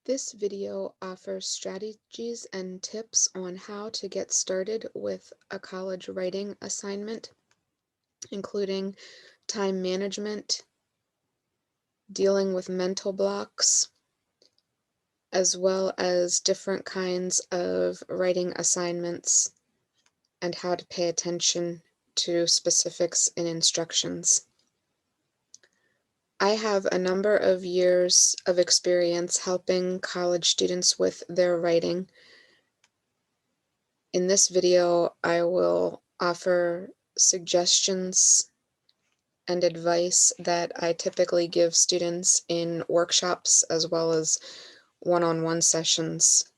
This video offers strategies and tips on how to get started with a college writing assignment, including time management, dealing with mental blocks, as well as different kinds of writing assignments and how to pay attention to specifics in instructions. I have a number of years of experience helping college students with their writing. In this video, I will offer suggestions and advice that I typically give students in workshops as well as one-on-one sessions,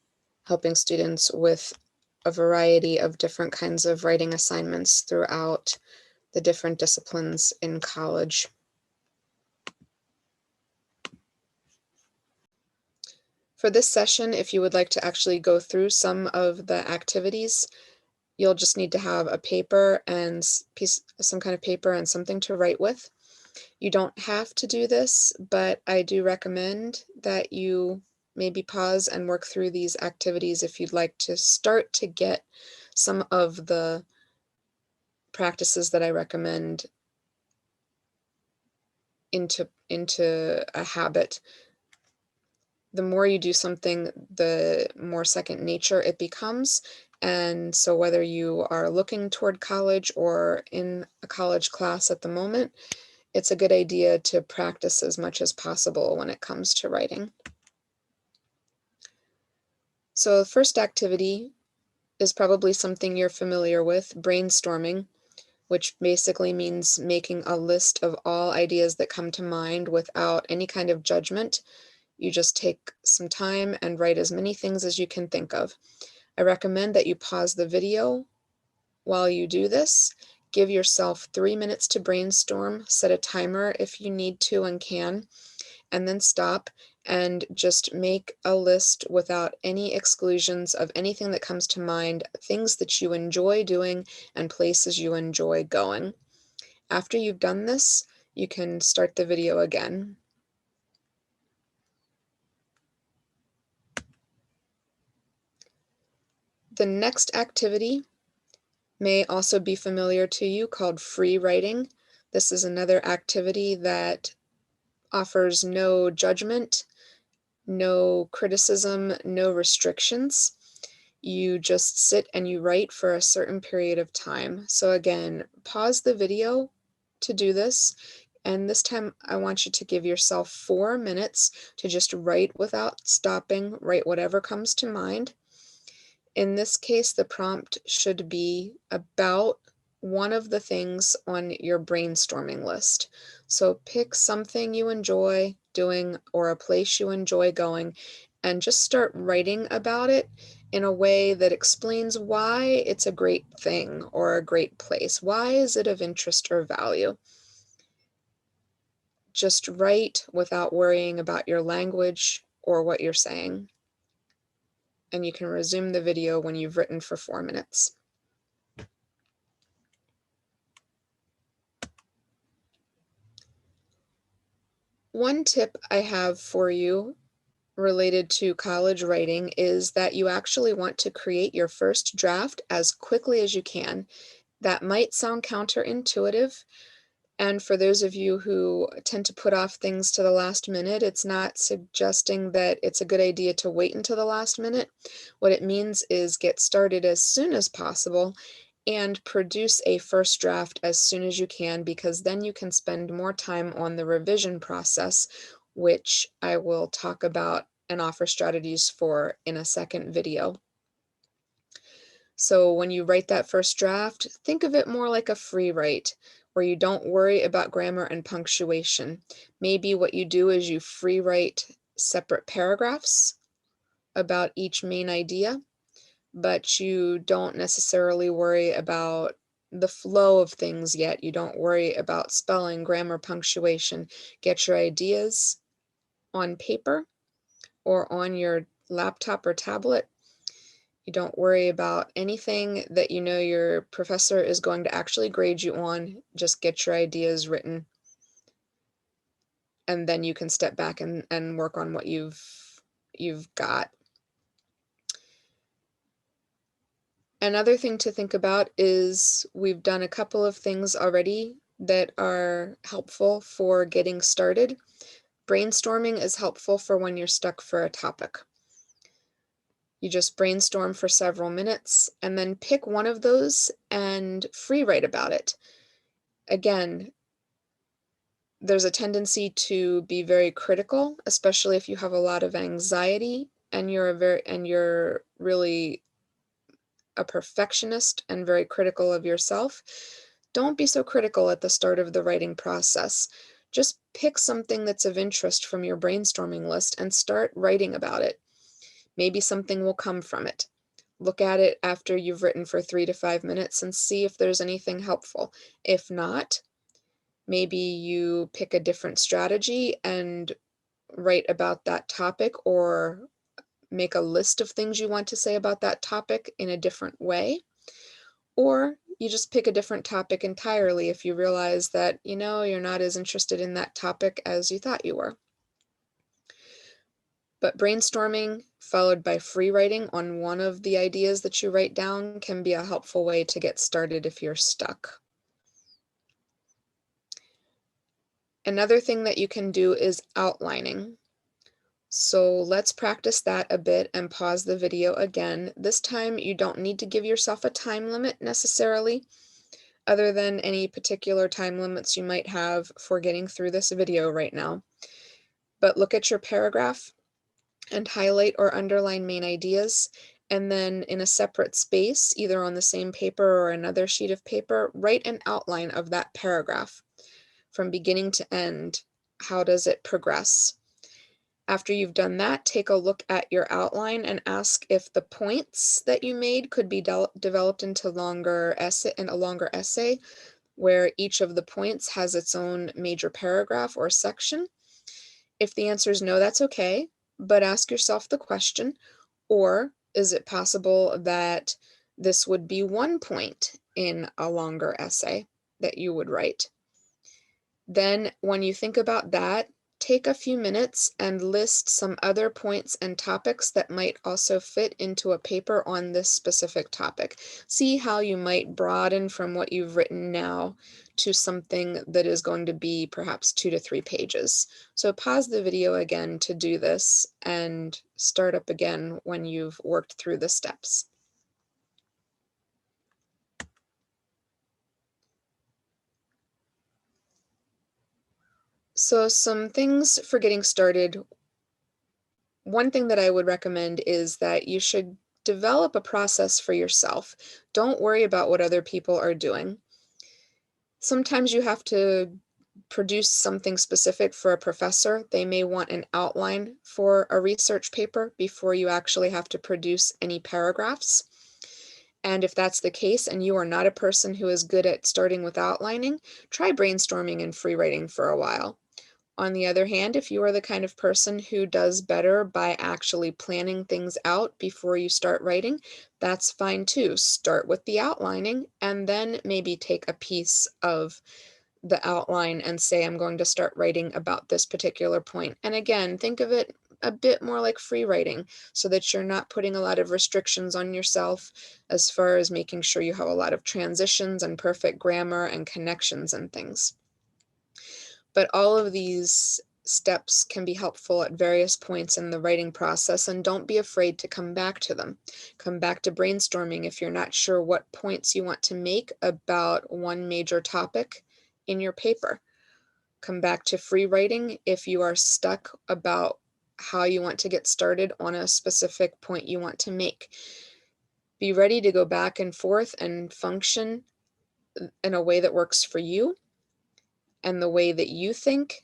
helping students with a variety of different kinds of writing assignments throughout the different disciplines in college. For this session, if you would like to actually go through some of the activities, you'll just need to have a paper and some kind of paper and something to write with. You don't have to do this, but I do recommend that you maybe pause and work through these activities if you'd like to start to get some of the practices that I recommend into a habit. The more you do something, the more second nature it becomes. And so whether you are looking toward college or in a college class at the moment, it's a good idea to practice as much as possible when it comes to writing. So the first activity is probably something you're familiar with, brainstorming, which basically means making a list of all ideas that come to mind without any kind of judgment. You just take some time and write as many things as you can think of. I recommend that you pause the video while you do this. Give yourself 3 minutes to brainstorm, set a timer if you need to and can, and then stop and just make a list without any exclusions of anything that comes to mind, things that you enjoy doing and places you enjoy going. After you've done this, you can start the video again. The next activity may also be familiar to you, called free writing. This is another activity that offers no judgment, no criticism, no restrictions. You just sit and you write for a certain period of time. So again, pause the video to do this. And this time I want you to give yourself 4 minutes to just write without stopping, write whatever comes to mind. In this case, the prompt should be about one of the things on your brainstorming list. So pick something you enjoy doing or a place you enjoy going and just start writing about it in a way that explains why it's a great thing or a great place. Why is it of interest or value? Just write without worrying about your language or what you're saying. And you can resume the video when you've written for 4 minutes. One tip I have for you related to college writing is that you actually want to create your first draft as quickly as you can. That might sound counterintuitive, and for those of you who tend to put off things to the last minute, it's not suggesting that it's a good idea to wait until the last minute. What it means is get started as soon as possible and produce a first draft as soon as you can, because then you can spend more time on the revision process, which I will talk about and offer strategies for in a second video. So when you write that first draft, think of it more like a free write, where you don't worry about grammar and punctuation. Maybe what you do is you free write separate paragraphs about each main idea, but you don't necessarily worry about the flow of things yet. You don't worry about spelling, grammar, punctuation. Get your ideas on paper or on your laptop or tablet. You don't worry about anything that you know your professor is going to actually grade you on. Just get your ideas written, and then you can step back and work on what you've you've got. Another thing to think about is we've done a couple of things already that are helpful for getting started. Brainstorming is helpful for when you're stuck for a topic. You just brainstorm for several minutes and then pick one of those and free write about it. Again, there's a tendency to be very critical, especially if you have a lot of anxiety and you're really a perfectionist and very critical of yourself. Don't be so critical at the start of the writing process. Just pick something that's of interest from your brainstorming list and start writing about it. Maybe something will come from it. Look at it after you've written for 3 to 5 minutes and see if there's anything helpful. If not, maybe you pick a different strategy and write about that topic, or make a list of things you want to say about that topic in a different way. Or you just pick a different topic entirely if you realize that, you're not as interested in that topic as you thought you were. But brainstorming followed by free writing on one of the ideas that you write down can be a helpful way to get started if you're stuck. Another thing that you can do is outlining. So let's practice that a bit and pause the video again. This time you don't need to give yourself a time limit necessarily, other than any particular time limits you might have for getting through this video right now. But look at your paragraph and highlight or underline main ideas, and then in a separate space, either on the same paper or another sheet of paper, write an outline of that paragraph from beginning to end. How does it progress? After you've done that, take a look at your outline and ask if the points that you made could be developed into a longer essay where each of the points has its own major paragraph or section. If the answer is no, that's okay, but ask yourself the question, or is it possible that this would be one point in a longer essay that you would write? Then, when you think about that, take a few minutes and list some other points and topics that might also fit into a paper on this specific topic. See how you might broaden from what you've written now to something that is going to be perhaps 2 to 3 pages. So pause the video again to do this and start up again when you've worked through the steps. So some things for getting started. One thing that I would recommend is that you should develop a process for yourself. Don't worry about what other people are doing. Sometimes you have to produce something specific for a professor. They may want an outline for a research paper before you actually have to produce any paragraphs. And if that's the case and you are not a person who is good at starting with outlining, try brainstorming and free writing for a while. On the other hand, if you are the kind of person who does better by actually planning things out before you start writing, that's fine too. Start with the outlining and then maybe take a piece of the outline and say, I'm going to start writing about this particular point. And again, think of it a bit more like free writing so that you're not putting a lot of restrictions on yourself as far as making sure you have a lot of transitions and perfect grammar and connections and things. But all of these steps can be helpful at various points in the writing process, and don't be afraid to come back to them. Come back to brainstorming if you're not sure what points you want to make about one major topic in your paper. Come back to free writing if you are stuck about how you want to get started on a specific point you want to make. Be ready to go back and forth and function in a way that works for you and the way that you think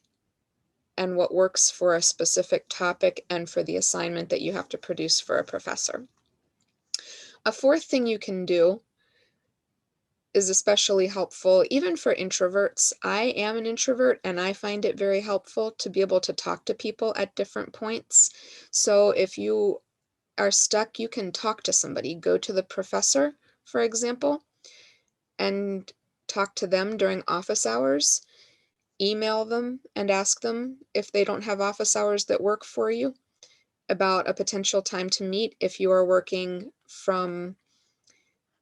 and what works for a specific topic and for the assignment that you have to produce for a professor. A fourth thing you can do is especially helpful even for introverts. I am an introvert and I find it very helpful to be able to talk to people at different points. So if you are stuck, you can talk to somebody. Go to the professor, for example, and talk to them during office hours. Email them and ask them if they don't have office hours that work for you. about a potential time to meet if you are working from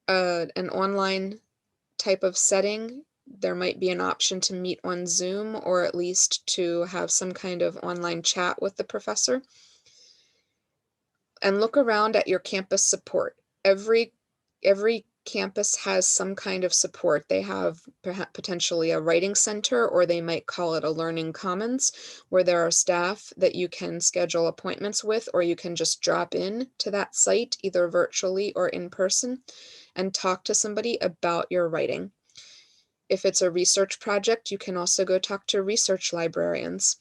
an online type of setting. There might be an option to meet on Zoom or at least to have some kind of online chat with the professor. And look around at your campus support. Every campus has some kind of support. They have perhaps potentially a writing center, or they might call it a learning commons, where there are staff that you can schedule appointments with, or you can just drop in to that site either virtually or in person and talk to somebody about your writing. If it's a research project, you can also go talk to research librarians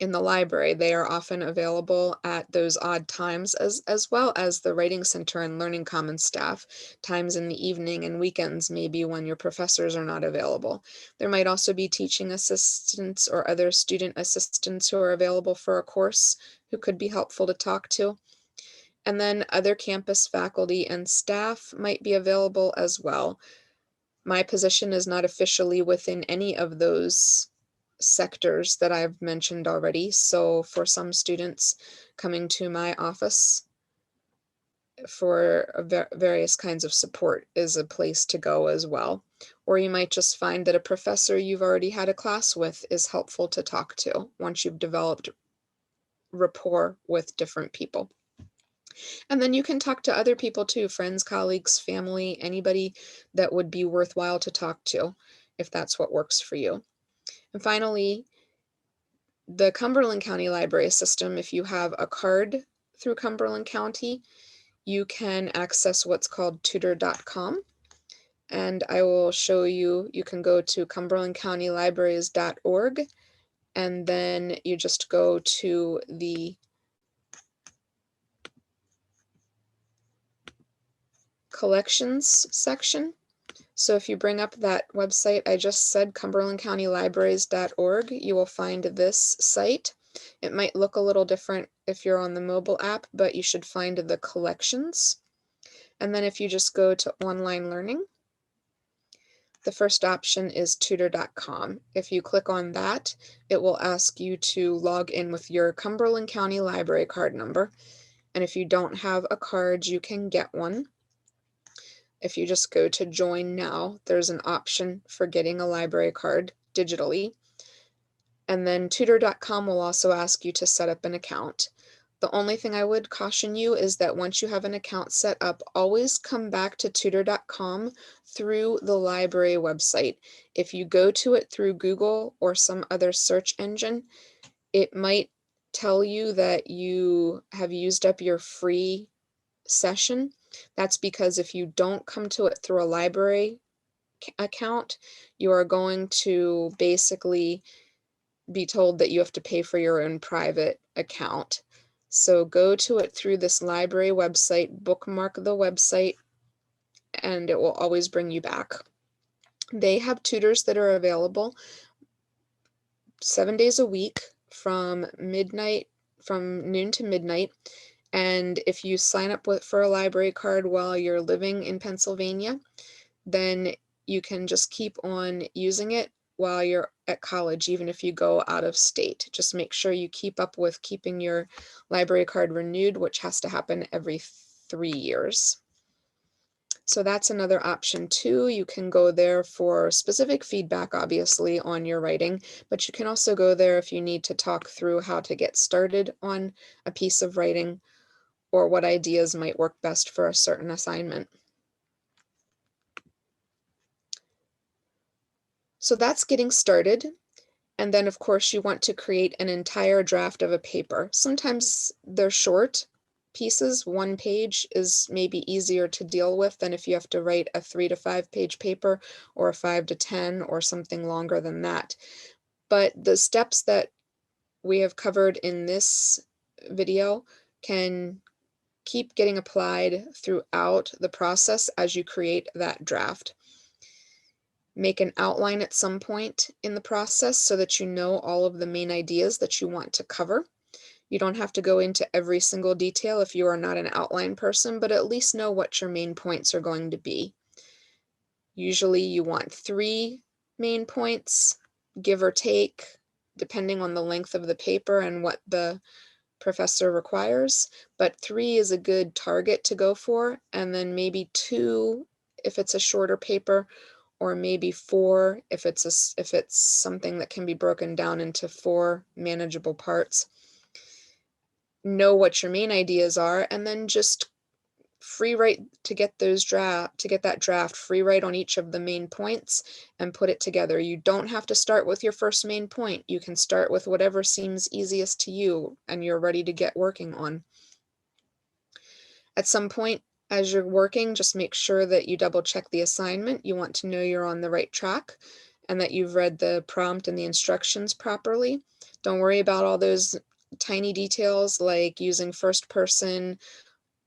in the library. They are often available at those odd times, as well as the Writing Center and Learning Commons staff, times in the evening and weekends, maybe when your professors are not available. There might also be teaching assistants or other student assistants who are available for a course who could be helpful to talk to. And then other campus faculty and staff might be available as well. My position is not officially within any of those sectors that I've mentioned already. So for some students, coming to my office for various kinds of support is a place to go as well. Or you might just find that a professor you've already had a class with is helpful to talk to once you've developed rapport with different people. And then you can talk to other people too, friends, colleagues, family, anybody that would be worthwhile to talk to, if that's what works for you. And finally, the Cumberland County Library System, if you have a card through Cumberland County, you can access what's called tutor.com. And I will show you, you can go to cumberlandcountylibraries.org, and then you just go to the collections section. So if you bring up that website I just said, cumberlandcountylibraries.org, you will find this site. It might look a little different if you're on the mobile app, but you should find the collections. And then if you just go to online learning, the first option is tutor.com. If you click on that, it will ask you to log in with your Cumberland County Library card number. And if you don't have a card, you can get one. If you just go to join now, there's an option for getting a library card digitally. And then tutor.com will also ask you to set up an account. The only thing I would caution you is that once you have an account set up, always come back to tutor.com through the library website. If you go to it through Google or some other search engine, it might tell you that you have used up your free session. That's because if you don't come to it through a library account, you are going to basically be told that you have to pay for your own private account. So go to it through this library website, bookmark the website, and it will always bring you back. They have tutors that are available 7 days a week from noon to midnight. And if you sign up for a library card while you're living in Pennsylvania, then you can just keep on using it while you're at college, even if you go out of state. Just make sure you keep up with keeping your library card renewed, which has to happen every 3 years. So that's another option too. You can go there for specific feedback, obviously, on your writing, but you can also go there if you need to talk through how to get started on a piece of writing or what ideas might work best for a certain assignment. So that's getting started. And then, of course, you want to create an entire draft of a paper. Sometimes they're short pieces. 1 page is maybe easier to deal with than if you have to write a 3 to 5 page paper or a 5 to 10 or something longer than that. But the steps that we have covered in this video can keep getting applied throughout the process as you create that draft. Make an outline at some point in the process so that you know all of the main ideas that you want to cover. You don't have to go into every single detail if you are not an outline person, but at least know what your main points are going to be. Usually you want 3 main points, give or take, depending on the length of the paper and what the professor requires, but 3 is a good target to go for, and then maybe 2 if it's a shorter paper, or maybe 4 if it's something that can be broken down into 4 manageable parts. Know what your main ideas are, and then just free write to get that draft, free write on each of the main points and put it together. You don't have to start with your first main point. You can start with whatever seems easiest to you and you're ready to get working on. At some point as you're working, just make sure that you double check the assignment. You want to know you're on the right track and that you've read the prompt and the instructions properly. Don't worry about all those tiny details like using first person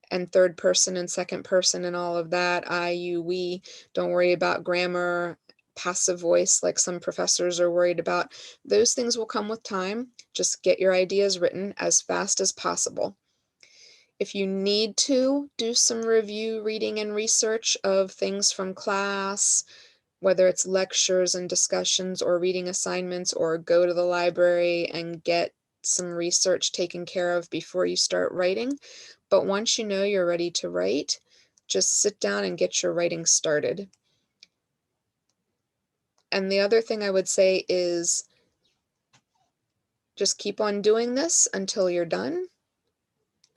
and third person and second person and all of that, I, you, we. Don't worry about grammar, passive voice like some professors are worried about. Those things will come with time. Just get your ideas written as fast as possible. If you need to do some review, reading, and research of things from class, whether it's lectures and discussions or reading assignments, or go to the library and get some research taken care of before you start writing. But once you know you're ready to write, just sit down and get your writing started. And the other thing I would say is just keep on doing this until you're done.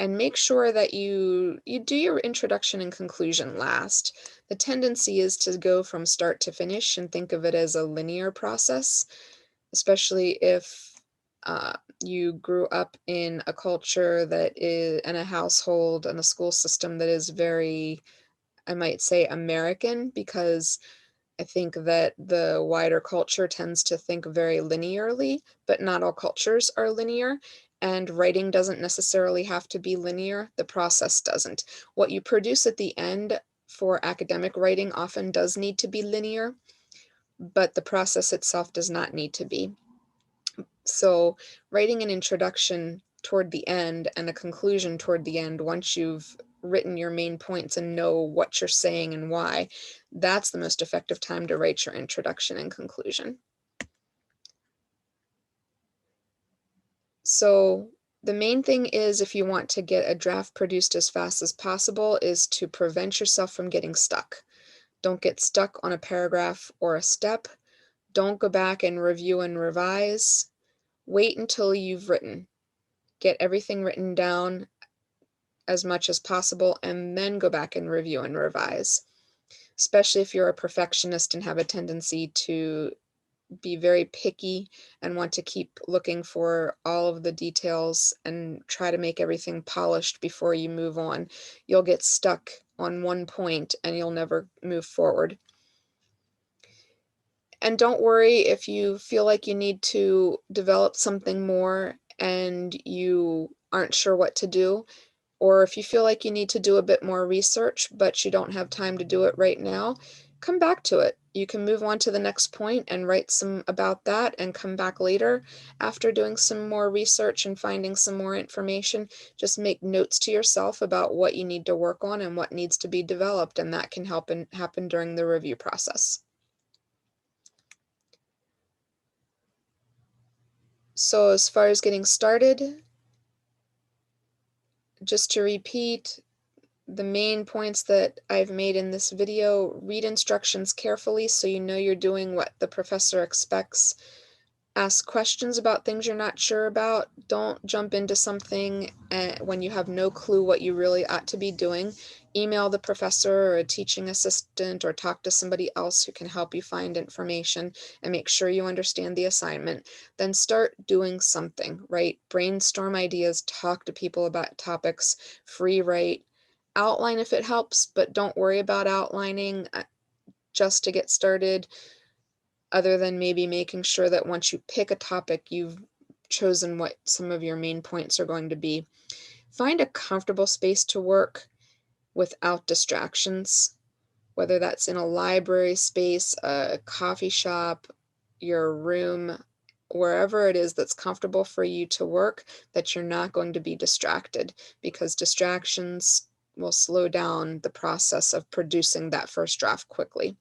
And make sure that you do your introduction and conclusion last. The tendency is to go from start to finish and think of it as a linear process, especially if you grew up in a culture that is, in a household and a school system that is very, I might say, American, because I think that the wider culture tends to think very linearly, but not all cultures are linear. And writing doesn't necessarily have to be linear. The process doesn't. What you produce at the end for academic writing often does need to be linear, but the process itself does not need to be. So writing an introduction toward the end and a conclusion toward the end, once you've written your main points and know what you're saying and why, that's the most effective time to write your introduction and conclusion. So the main thing is, if you want to get a draft produced as fast as possible, is to prevent yourself from getting stuck. Don't get stuck on a paragraph or a step. Don't go back and review and revise. Wait until you've written. Get everything written down as much as possible and then go back and review and revise. Especially if you're a perfectionist and have a tendency to be very picky and want to keep looking for all of the details and try to make everything polished before you move on. You'll get stuck on one point and you'll never move forward. And don't worry if you feel like you need to develop something more and you aren't sure what to do, or if you feel like you need to do a bit more research, but you don't have time to do it right now, come back to it. You can move on to the next point and write some about that and come back later after doing some more research and finding some more information. Just make notes to yourself about what you need to work on and what needs to be developed, and that can happen during the review process. So as far as getting started, just to repeat the main points that I've made in this video: read instructions carefully so you know you're doing what the professor expects. Ask questions about things you're not sure about. Don't jump into something when you have no clue what you really ought to be doing. Email the professor or a teaching assistant or talk to somebody else who can help you find information and make sure you understand the assignment. Then start doing something, right? Brainstorm ideas, talk to people about topics, free write, outline if it helps, but don't worry about outlining just to get started, other than maybe making sure that once you pick a topic, you've chosen what some of your main points are going to be. Find a comfortable space to work without distractions, whether that's in a library space, a coffee shop, your room, wherever it is that's comfortable for you to work, that you're not going to be distracted, because distractions will slow down the process of producing that first draft quickly.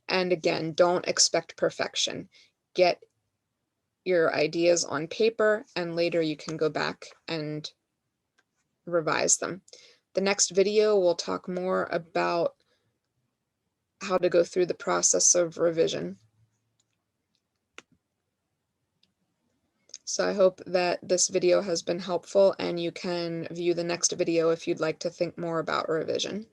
And again, don't expect perfection. Get your ideas on paper, and later you can go back and revise them. The next video will talk more about how to go through the process of revision. So I hope that this video has been helpful, and you can view the next video if you'd like to think more about revision.